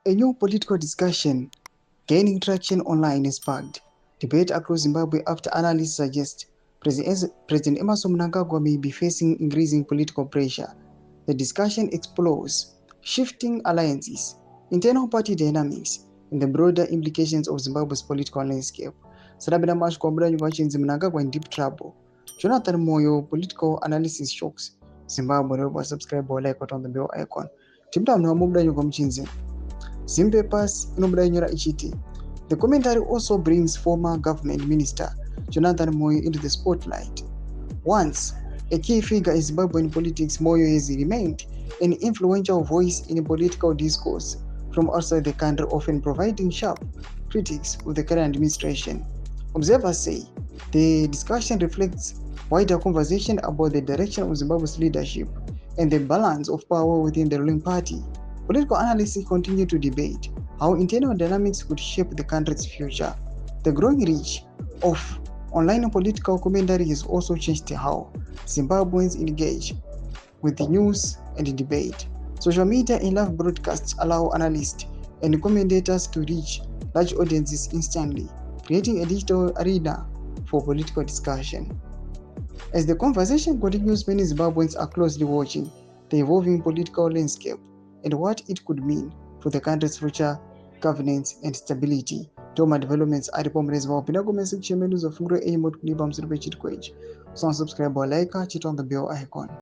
A new political discussion gaining traction online is sparked debate across Zimbabwe after analysts suggest President Emmerson Mnangagwa may be facing increasing political pressure. The discussion explores shifting alliances, internal party dynamics, and the broader implications of Zimbabwe's political landscape. Sarabina Mashkwambura Nyugwachinzi Mnangagwa in deep trouble. Jonathan Moyo, political analysis shocks Zimbabwe. Subscribe or like on the bell icon. Timta Mnamubra Nyugwachinzi. Zim papers Inombranyura Ichiti. The commentary also brings former government minister Jonathan Moyo into the spotlight. Once a key figure in Zimbabwean politics, Moyo has remained an influential voice in political discourse from outside the country, often providing sharp critiques of the current administration. Observers say the discussion reflects wider conversation about the direction of Zimbabwe's leadership and the balance of power within the ruling party. Political analysts continue to debate how internal dynamics could shape the country's future. The growing reach of online political commentary has also changed how Zimbabweans engage with the news and debate. Social media and live broadcasts allow analysts and commentators to reach large audiences instantly, creating a digital arena for political discussion. As the conversation continues, many Zimbabweans are closely watching the evolving political landscape and what it could mean for the country's future governance and stability. Toma developments ari pomurezi vaupinda kumesi kuchemenuzo funguro enyi moti kunipa musoro pechitwechi. Subscribe or like, chit on the bell icon.